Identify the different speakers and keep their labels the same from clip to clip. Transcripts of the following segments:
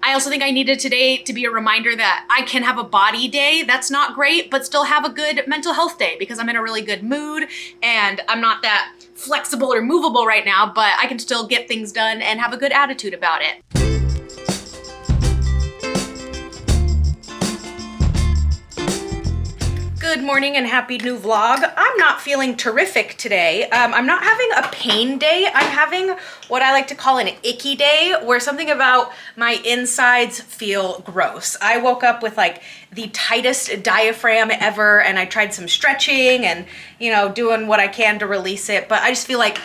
Speaker 1: I also think I needed today to be a reminder that I can have a body day that's not great, but still have a good mental health day because I'm in a really good mood and I'm not that flexible or movable right now, but I can still get things done and have a good attitude about it. Good morning and happy new vlog. I'm not feeling terrific today. I'm not having a pain day. I'm having what I like to call an icky day, where something about my insides feel gross. I woke up with like the tightest diaphragm ever, and I tried some stretching and, you know, doing what I can to release it, but I just feel like,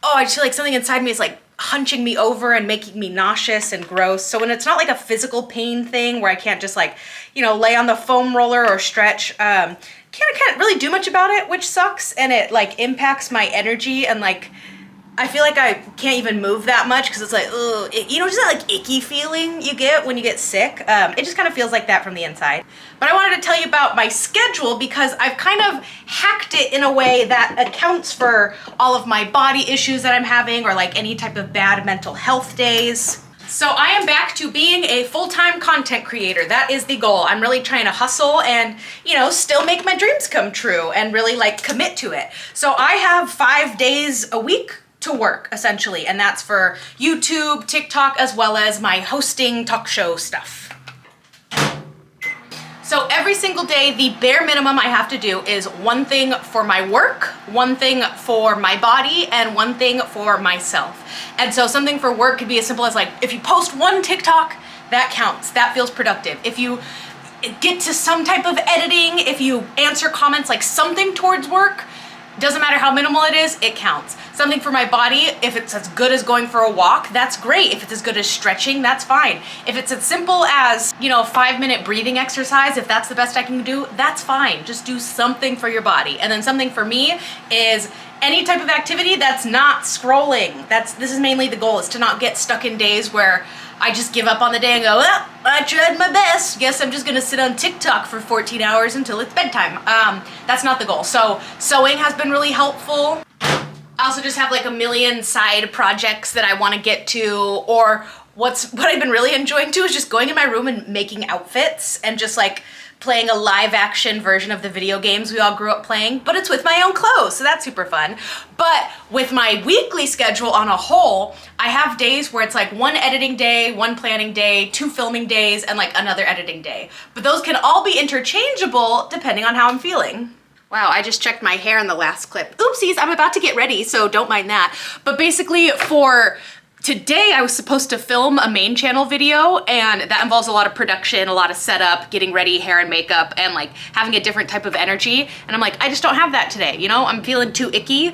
Speaker 1: I just feel like something inside me is like hunching me over and making me nauseous and gross. So when it's not like a physical pain thing where I can't just like, you know, lay on the foam roller or stretch, can't really do much about it, which sucks, and it like impacts my energy, and like I feel like I can't even move that much because it's like, ugh, you know, just that like icky feeling you get when you get sick. It just kind of feels like that from the inside. But I wanted to tell you about my schedule because I've kind of hacked it in a way that accounts for all of my body issues that I'm having, or like any type of bad mental health days. So I am back to being a full-time content creator. That is the goal. I'm really trying to hustle and, you know, still make my dreams come true and really like commit to it. So I have 5 days a week to work essentially, and that's for YouTube, TikTok, as well as my hosting talk show stuff. So every single day, the bare minimum I have to do is one thing for my work, one thing for my body, and one thing for myself. And so something for work could be as simple as like, if you post one TikTok, that counts, that feels productive. If you get to some type of editing, if you answer comments, like something towards work, doesn't matter how minimal it is, it counts. Something for my body, if it's as good as going for a walk, that's great. If it's as good as stretching, that's fine. If it's as simple as, you know, 5-minute breathing exercise, if that's the best I can do, that's fine. Just do something for your body. And then something for me is any type of activity that's not scrolling. This is mainly the goal, is to not get stuck in days where I just give up on the day and go, well, I tried my best. Guess I'm just gonna sit on TikTok for 14 hours until it's bedtime. That's not the goal. So sewing has been really helpful. I also just have like a million side projects that I wanna get to, or what I've been really enjoying too is just going in my room and making outfits and just like playing a live action version of the video games we all grew up playing, but it's with my own clothes, so that's super fun. But with my weekly schedule on a whole, I have days where it's like one editing day, one planning day, 2 filming days, and like another editing day. But those can all be interchangeable depending on how I'm feeling. Wow, I just checked my hair in the last clip. Oopsies, I'm about to get ready, so don't mind that. But basically for today, I was supposed to film a main channel video, and that involves a lot of production, a lot of setup, getting ready, hair and makeup, and like having a different type of energy. And I'm like, I just don't have that today, you know? I'm feeling too icky,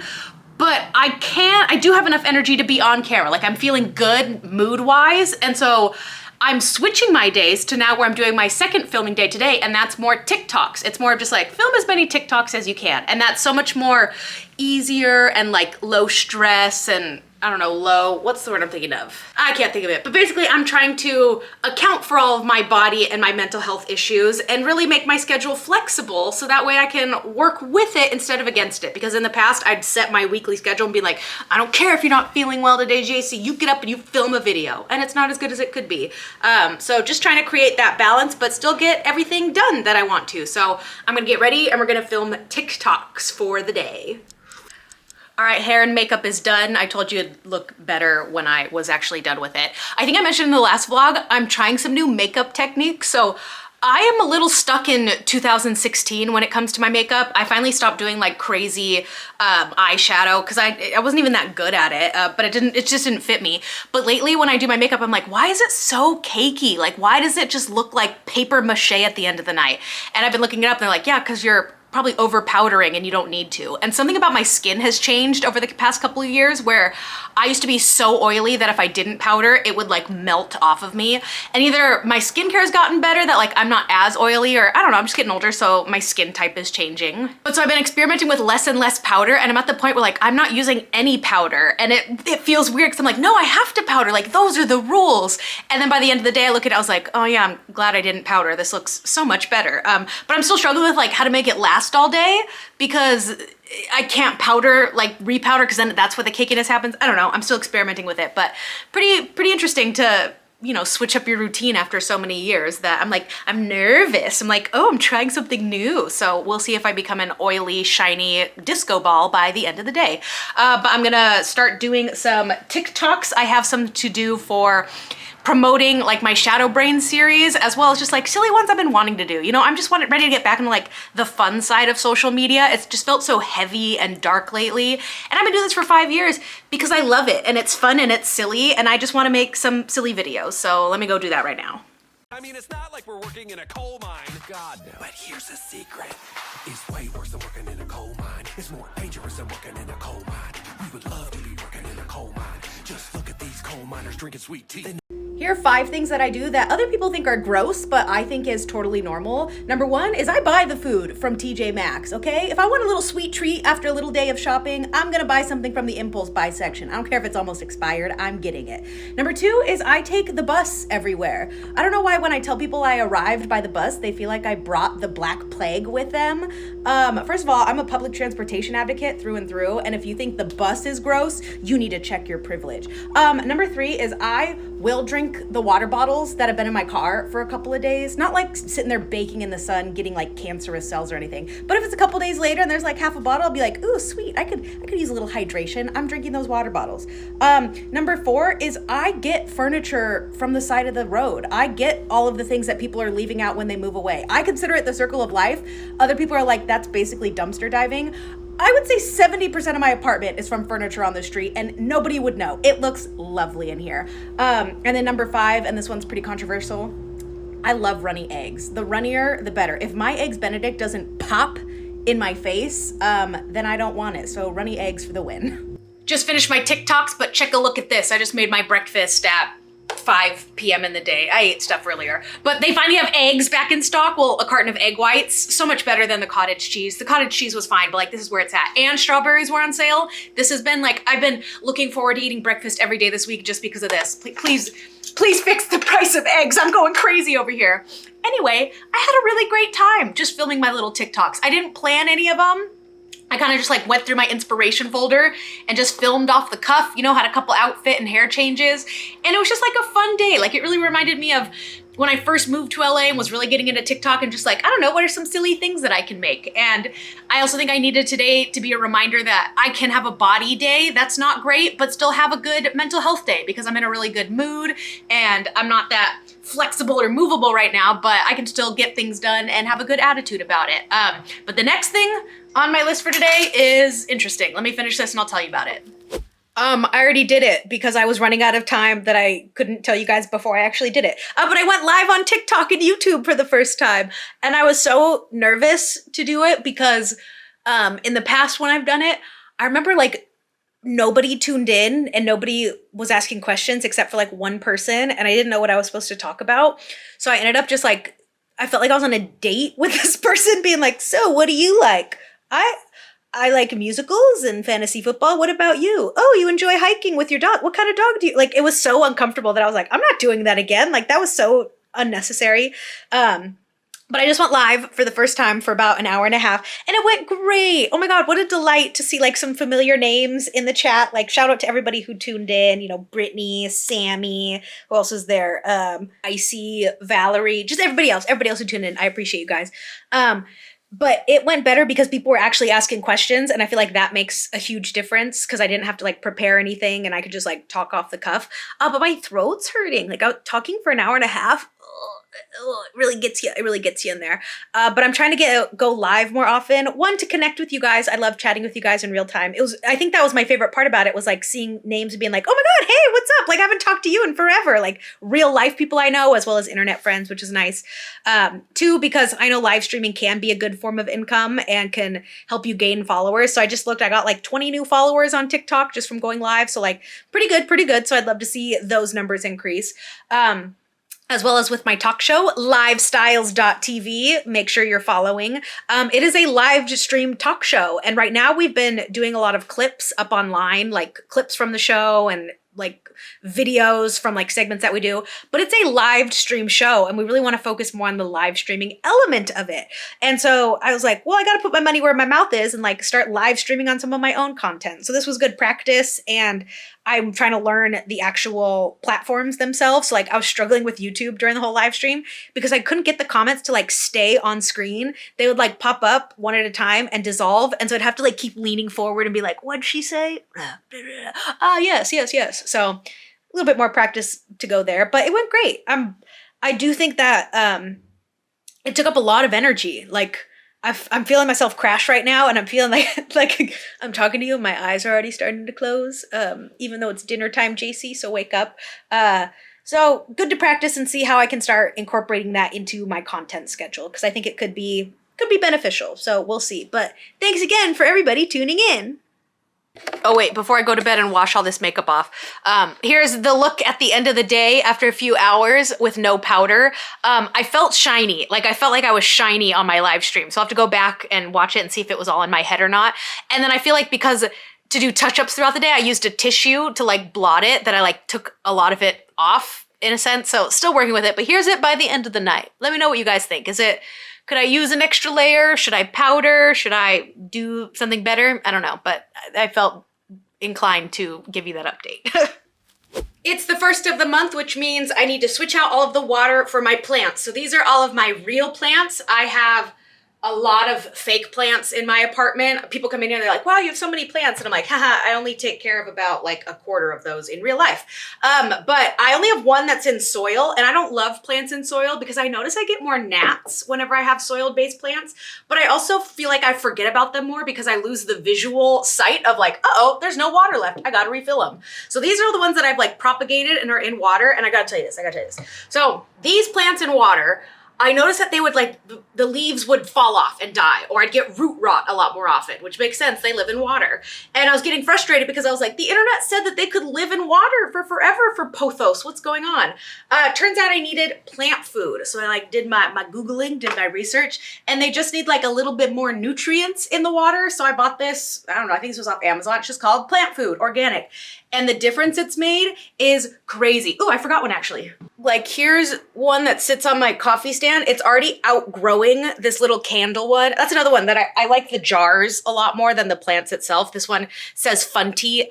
Speaker 1: but I do have enough energy to be on camera. Like I'm feeling good mood-wise, and so I'm switching my days to now where I'm doing my second filming day today, and that's more TikToks. It's more of just like, film as many TikToks as you can. And that's so much more easier and like low stress and, I don't know, what's the word I'm thinking of? I can't think of it. But basically I'm trying to account for all of my body and my mental health issues and really make my schedule flexible so that way I can work with it instead of against it. Because in the past I'd set my weekly schedule and be like, I don't care if you're not feeling well today, JC, you get up and you film a video. And it's not as good as it could be. So just trying to create that balance but still get everything done that I want to. So I'm gonna get ready and we're gonna film TikToks for the day. All right, hair and makeup is done. I told you it'd look better when I was actually done with it. I think I mentioned in the last vlog, I'm trying some new makeup techniques. So I am a little stuck in 2016 when it comes to my makeup. I finally stopped doing like crazy eyeshadow because I wasn't even that good at it, but it just didn't fit me. But lately when I do my makeup, I'm like, why is it so cakey? Like, why does it just look like paper mache at the end of the night? And I've been looking it up and they're like, yeah, because you're probably over powdering and you don't need to. And something about my skin has changed over the past couple of years where I used to be so oily that if I didn't powder, it would like melt off of me. And either my skincare has gotten better that like I'm not as oily, or I don't know, I'm just getting older, so my skin type is changing. But so I've been experimenting with less and less powder, and I'm at the point where like I'm not using any powder, and it feels weird because I'm like, no, I have to powder, like those are the rules. And then by the end of the day I look at it, I was like, oh yeah, I'm glad I didn't powder. This looks so much better. But I'm still struggling with like how to make it last all day because I can't powder, like repowder, because then that's where the cakiness happens. I don't know, I'm still experimenting with it, but pretty interesting to you know, switch up your routine after so many years that I'm like, I'm nervous. I'm like, oh, I'm trying something new. So we'll see if I become an oily, shiny disco ball by the end of the day. But I'm gonna start doing some TikToks. I have some to do for promoting like my Shadow Brain series, as well as just like silly ones I've been wanting to do. You know, I'm just ready to get back into like the fun side of social media. It's just felt so heavy and dark lately. And I've been doing this for 5 years because I love it and it's fun and it's silly and I just want to make some silly videos. So let me go do that right now.
Speaker 2: I mean, it's not like we're working in a coal mine. God, no. But here's a secret. It's way worse than working in a coal mine. It's more dangerous than working in a coal mine. We would love to be working in a coal mine. Just look at these coal miners drinking sweet tea.
Speaker 1: Here are 5 things that I do that other people think are gross, but I think is totally normal. Number 1 is I buy the food from TJ Maxx, okay? If I want a little sweet treat after a little day of shopping, I'm gonna buy something from the impulse buy section. I don't care if it's almost expired, I'm getting it. Number 2 is I take the bus everywhere. I don't know why when I tell people I arrived by the bus, they feel like I brought the Black Plague with them. First of all, I'm a public transportation advocate through and through, and if you think the bus is gross, you need to check your privilege. Number 3 is I will drink the water bottles that have been in my car for a couple of days. Not like sitting there baking in the sun, getting like cancerous cells or anything. But if it's a couple days later and there's like half a bottle, I'll be like, ooh, sweet, I could use a little hydration. I'm drinking those water bottles. Number 4 is I get furniture from the side of the road. I get all of the things that people are leaving out when they move away. I consider it the circle of life. Other people are like, that's basically dumpster diving. I would say 70% of my apartment is from furniture on the street and nobody would know. It looks lovely in here. And then number 5, and this one's pretty controversial, I love runny eggs. The runnier, the better. If my Eggs Benedict doesn't pop in my face, then I don't want it. So runny eggs for the win. Just finished my TikToks, but check a look at this. I just made my breakfast at 5 p.m. in the day. I ate stuff earlier, but they finally have eggs back in stock. Well, a carton of egg whites, so much better than the cottage cheese. The cottage cheese was fine, but like this is where it's at. And strawberries were on sale. This has been like, I've been looking forward to eating breakfast every day this week just because of this. Please fix the price of eggs. I'm going crazy over here. Anyway, I had a really great time just filming my little TikToks. I didn't plan any of them. I kind of just like went through my inspiration folder and just filmed off the cuff, you know, had a couple outfit and hair changes. And it was just like a fun day. Like it really reminded me of when I first moved to LA and was really getting into TikTok and just like, I don't know, what are some silly things that I can make? And I also think I needed today to be a reminder that I can have a body day that's not great, but still have a good mental health day because I'm in a really good mood and I'm not that flexible or movable right now, but I can still get things done and have a good attitude about it. But the next thing on my list for today is interesting. Let me finish this and I'll tell you about it. I already did it because I was running out of time that I couldn't tell you guys before I actually did it. But I went live on TikTok and YouTube for the first time. And I was so nervous to do it because in the past when I've done it, I remember like nobody tuned in and nobody was asking questions except for like one person. And I didn't know what I was supposed to talk about. So I ended up just like, I felt like I was on a date with this person being like, so what do you like? I like musicals and fantasy football. What about you? Oh, you enjoy hiking with your dog. What kind of dog do you like? It was so uncomfortable that I was like, I'm not doing that again. Like that was so unnecessary. But I just went live for the first time for about an hour and a half and it went great. Oh my God, what a delight to see like some familiar names in the chat. Like shout out to everybody who tuned in, you know, Brittany, Sammy, who else is there? Icy, Valerie, just everybody else who tuned in. I appreciate you guys. But it went better because people were actually asking questions and I feel like that makes a huge difference because I didn't have to like prepare anything and I could just like talk off the cuff. But my throat's hurting. Like I was talking for an hour and a half. It really gets you in there. But I'm trying to go live more often. One, to connect with you guys. I love chatting with you guys in real time. I think that was my favorite part about it was like seeing names and being like, oh my God, hey, what's up? Like I haven't talked to you in forever. Like real life people I know as well as internet friends, which is nice. 2, because I know live streaming can be a good form of income and can help you gain followers. So I just looked, I got like 20 new followers on TikTok just from going live. So like pretty good. So I'd love to see those numbers increase. As well as with my talk show, livestyles.tv. Make sure you're following. It is a live stream talk show. And right now we've been doing a lot of clips up online, like clips from the show and like videos from like segments that we do, but it's a live stream show and we really want to focus more on the live streaming element of it. And so I was like, well, I got to put my money where my mouth is and like start live streaming on some of my own content. So this was good practice, and I'm trying to learn the actual platforms themselves. So like I was struggling with YouTube during the whole live stream because I couldn't get the comments to like stay on screen. They would like pop up one at a time and dissolve. And so I'd have to like keep leaning forward and be like, what'd she say? Yes. So a little bit more practice to go there, but it went great. I do think that it took up a lot of energy. Like I'm feeling myself crash right now, and I'm feeling like I'm talking to you and my eyes are already starting to close, even though it's dinner time, JC, so wake up. So good to practice and see how I can start incorporating that into my content schedule, because I think it could be beneficial. So we'll see. But thanks again for everybody tuning in. Oh wait, before I go to bed and wash all this makeup off, here's the look at the end of the day after a few hours with no powder. I felt shiny. Like I felt like I was shiny on my live stream. So I'll have to go back and watch it and see if it was all in my head or not. And then I feel like because to do touch-ups throughout the day, I used a tissue to like blot it, that I like took a lot of it off in a sense. So still working with it, but here's it by the end of the night. Let me know what you guys think. Could I use an extra layer? Should I powder? Should I do something better? I don't know, but I felt inclined to give you that update. It's the first of the month, which means I need to switch out all of the water for my plants. So these are all of my real plants. I have a lot of fake plants in my apartment. People come in here and they're like, wow, you have so many plants. And I'm like, haha, I only take care of about like a quarter of those in real life. But I only have one that's in soil, and I don't love plants in soil because I notice I get more gnats whenever I have soil-based plants. But I also feel like I forget about them more because I lose the visual sight of like, uh-oh, there's no water left. I gotta refill them. So these are the ones that I've like propagated and are in water. And I gotta tell you this. So these plants in water, I noticed that they would like, the leaves would fall off and die, or I'd get root rot a lot more often, which makes sense. They live in water. And I was getting frustrated because I was like, the internet said that they could live in water for forever for pothos. What's going on? Turns out I needed plant food. So I like did my Googling, did my research, and they just need like a little bit more nutrients in the water. So I bought this, I don't know, I think this was off Amazon. It's just called Plant Food, organic. And the difference it's made is crazy. Oh, I forgot one actually. Like here's one that sits on my coffee stand. It's already outgrowing this little candle one. That's another one that I like the jars a lot more than the plants itself. This one says Funty.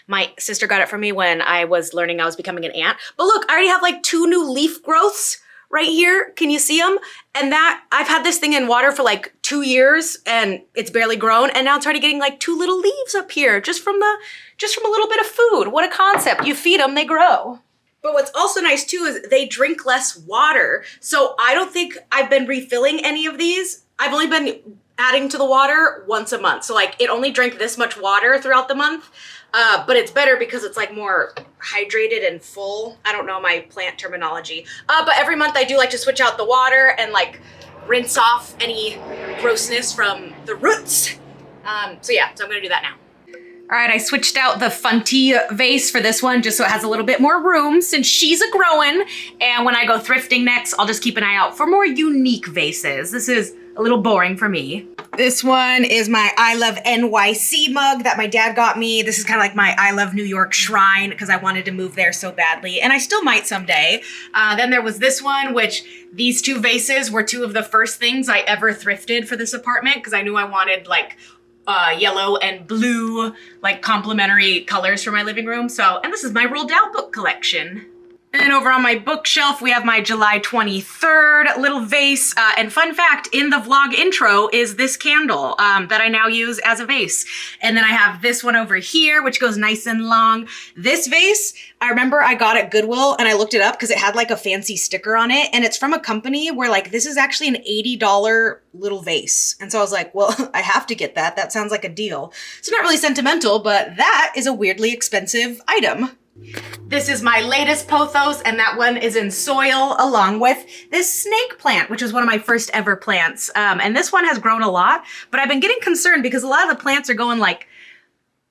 Speaker 1: My sister got it for me when I was learning I was becoming an aunt. But look, I already have like 2 new leaf growths right here. Can you see them? And that, I've had this thing in water for like 2 years and it's barely grown. And now it's already getting like 2 little leaves up here just from a little bit of food. What a concept. You feed them, they grow. But what's also nice too is they drink less water. So I don't think I've been refilling any of these. I've only been adding to the water once a month. So like it only drank this much water throughout the month. But it's better because it's like more hydrated and full. I don't know my plant terminology. But every month I do like to switch out the water and like rinse off any grossness from the roots. So I'm gonna do that now. All right, I switched out the Funty vase for this one just so it has a little bit more room since she's a growing. And when I go thrifting next, I'll just keep an eye out for more unique vases. This is a little boring for me. This one is my I Love NYC mug that my dad got me. This is kind of like my I Love New York shrine because I wanted to move there so badly, and I still might someday. Then there was this one, which these 2 vases were 2 of the first things I ever thrifted for this apartment because I knew I wanted like yellow and blue, like complementary colors for my living room. So, and this is my rolled out book collection. And over on my bookshelf, we have my July 23rd little vase. And fun fact, in the vlog intro is this candle that I now use as a vase. And then I have this one over here, which goes nice and long. This vase, I remember I got at Goodwill and I looked it up because it had like a fancy sticker on it. And it's from a company where like, this is actually an $80 little vase. And so I was like, well, I have to get that. That sounds like a deal. It's not really sentimental, but that is a weirdly expensive item. This is my latest pothos, and that one is in soil along with this snake plant, which was one of my first ever plants. And this one has grown a lot, but I've been getting concerned because a lot of the plants are going like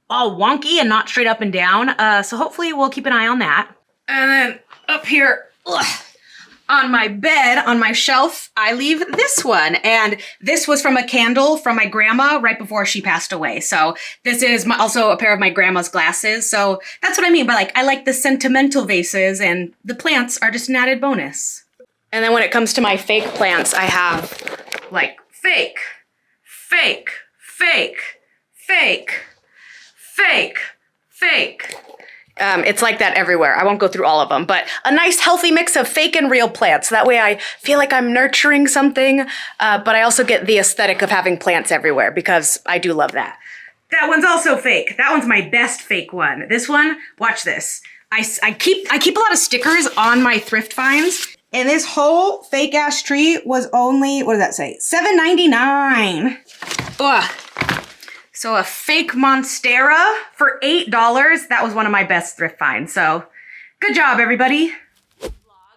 Speaker 1: all wonky and not straight up and down. So hopefully we'll keep an eye on that. And then up here, on my bed, on my shelf, I leave this one. And this was from a candle from my grandma right before she passed away. So this is also a pair of my grandma's glasses. So that's what I mean by like, I like the sentimental vases and the plants are just an added bonus. And then when it comes to my fake plants, I have like fake, fake, fake, fake, fake, fake. It's like that everywhere. I won't go through all of them, but a nice healthy mix of fake and real plants. That way I feel like I'm nurturing something, but I also get the aesthetic of having plants everywhere because I do love that. That one's also fake. That one's my best fake one. This one, watch this. I keep a lot of stickers on my thrift finds, and this whole fake ass tree was only, what does that say? $7.99. Ugh. So a fake Monstera for $8. That was one of my best thrift finds. So good job, everybody.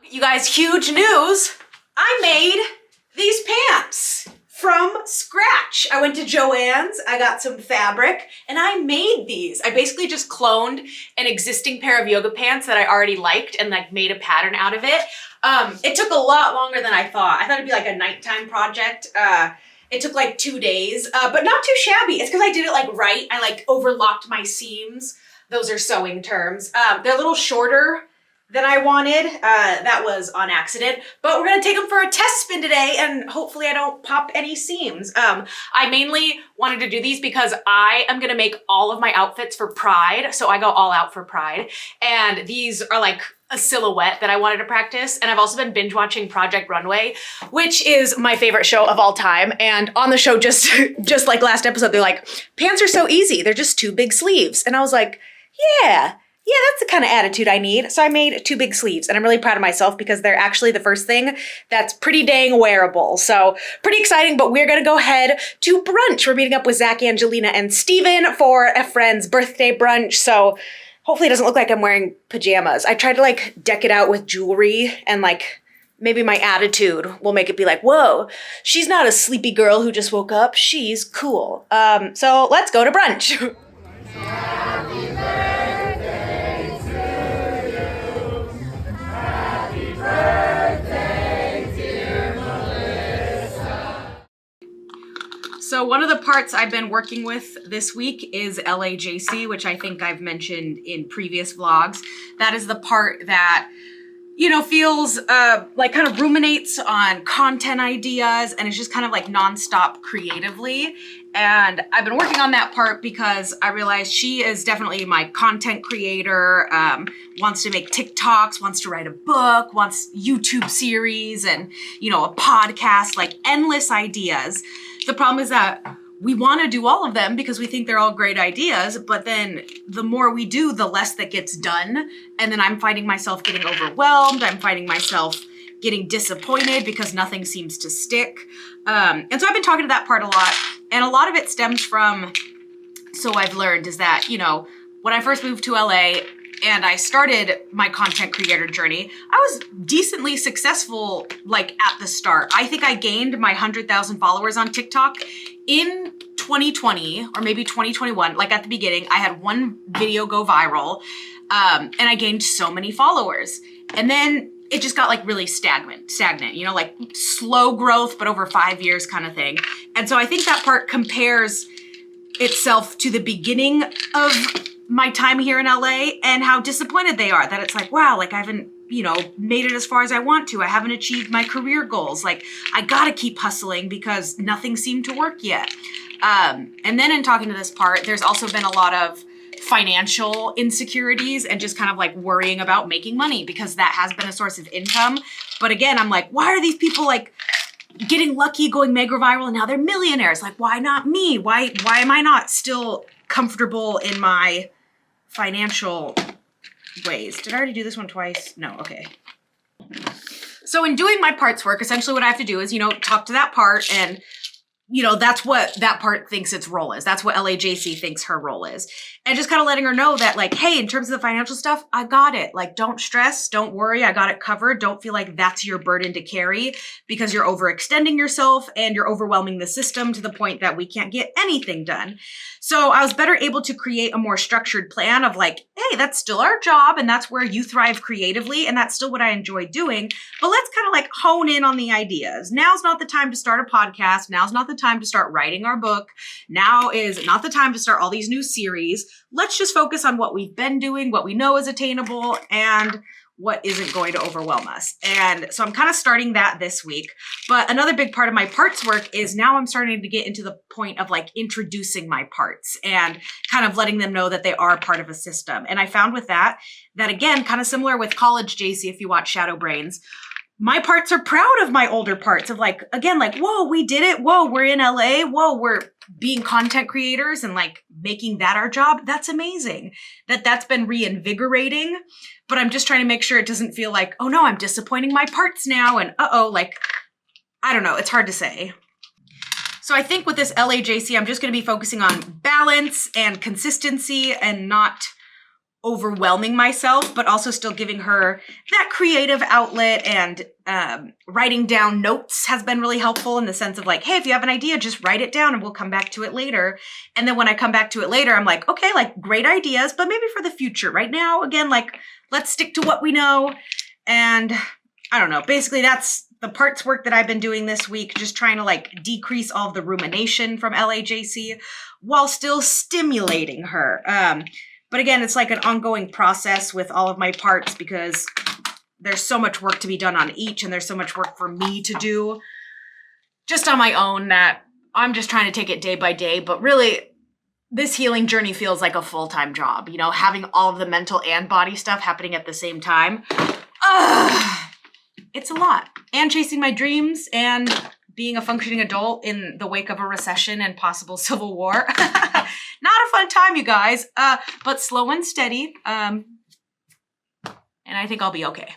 Speaker 1: You guys, huge news. I made these pants from scratch. I went to Joann's, I got some fabric, and I made these. I basically just cloned an existing pair of yoga pants that I already liked and like made a pattern out of it. It took a lot longer than I thought. I thought it'd be like a nighttime project. It took like 2 days, but not too shabby. It's because I did it like right. I like overlocked my seams. Those are sewing terms. They're a little shorter than I wanted. That was on accident, but we're gonna take them for a test spin today and hopefully I don't pop any seams. I mainly wanted to do these because I am gonna make all of my outfits for Pride. So I go all out for Pride. And these are like a silhouette that I wanted to practice. And I've also been binge watching Project Runway, which is my favorite show of all time. And on the show, just like last episode, they're like, pants are so easy. They're just 2 big sleeves. And I was like, yeah, that's the kind of attitude I need. So I made 2 big sleeves and I'm really proud of myself because they're actually the first thing that's pretty dang wearable. So pretty exciting, but we're gonna go head to brunch. We're meeting up with Zach, Angelina, and Steven for a friend's birthday brunch. So hopefully it doesn't look like I'm wearing pajamas. I tried to like deck it out with jewelry and like maybe my attitude will make it be like, whoa, she's not a sleepy girl who just woke up. She's cool. So let's go to brunch. Happy birthday to you. Happy birthday, dear Melissa. So one of the parts I've been working with this week is LAJC, which I think I've mentioned in previous vlogs. That is the part that, you know, feels like kind of ruminates on content ideas and it's just kind of like nonstop creatively. And I've been working on that part because I realized she is definitely my content creator, wants to make TikToks, wants to write a book, wants YouTube series and, you know, a podcast, like endless ideas. The problem is that we want to do all of them because we think they're all great ideas, but then the more we do, the less that gets done. And then I'm finding myself getting overwhelmed. I'm finding myself getting disappointed because nothing seems to stick. And so I've been talking to that part a lot. And a lot of it stems from, so I've learned is that, you know, when I first moved to LA and I started my content creator journey, I was decently successful like at the start. I think I gained my 100,000 followers on TikTok in 2020 or maybe 2021. Like at the beginning, I had one video go viral and I gained so many followers. And then it just got like really stagnant, you know, like slow growth, but over 5 years kind of thing. And so I think that part compares itself to the beginning of my time here in LA and how disappointed they are that it's like, wow, like I haven't, you know, made it as far as I want to. I haven't achieved my career goals. Like I gotta keep hustling because nothing seemed to work yet. And then in talking to this part, there's also been a lot of financial insecurities and just kind of like worrying about making money because that has been a source of income. But again, I'm like, why are these people like getting lucky going mega viral and now they're millionaires? Like, why not me? Why am I not still comfortable in my financial ways? Did I already do this one twice? No, okay. So in doing my parts work, essentially what I have to do is, you know, talk to that part and that's what that part thinks its role is. That's what LAJC thinks her role is. And just kind of letting her know that, like, hey, in terms of the financial stuff, I got it. Like, don't stress, don't worry, I got it covered. Don't feel like that's your burden to carry because you're overextending yourself and you're overwhelming the system to the point that we can't get anything done. So I was better able to create a more structured plan of like, hey, that's still our job and that's where you thrive creatively and that's still what I enjoy doing. But let's kind of like hone in on the ideas. Now's not the time to start a podcast. Now's not the time to start writing our book. Now is not the time to start all these new series. Let's just focus on what we've been doing, what we know is attainable, and what isn't going to overwhelm us. And so I'm kind of starting that this week. But another big part of my parts work is now I'm starting to get into the point of like introducing my parts and kind of letting them know that they are part of a system. And I found with that again, kind of similar with college JC, if you watch Shadow Brains, my parts are proud of my older parts of like, again, like, whoa, we did it. Whoa, we're in LA. Whoa, we're being content creators and like making that our job. That's amazing. That's been reinvigorating, but I'm just trying to make sure it doesn't feel like, oh no, I'm disappointing my parts now. And like, I don't know. It's hard to say. So I think with this LAJC, I'm just going to be focusing on balance and consistency and not overwhelming myself, but also still giving her that creative outlet. And writing down notes has been really helpful in the sense of like, hey, if you have an idea, just write it down and we'll come back to it later. And then when I come back to it later, I'm like, okay, like great ideas, but maybe for the future. Right now, again, like let's stick to what we know. And I don't know, basically that's the parts work that I've been doing this week, just trying to like decrease all of the rumination from LAJC while still stimulating her. But again, it's like an ongoing process with all of my parts because there's so much work to be done on each and there's so much work for me to do just on my own that I'm just trying to take it day by day. But really, this healing journey feels like a full-time job, having all of the mental and body stuff happening at the same time. It's a lot. And chasing my dreams and being a functioning adult in the wake of a recession and possible civil war. Not a fun time, you guys, but slow and steady. And I think I'll be okay.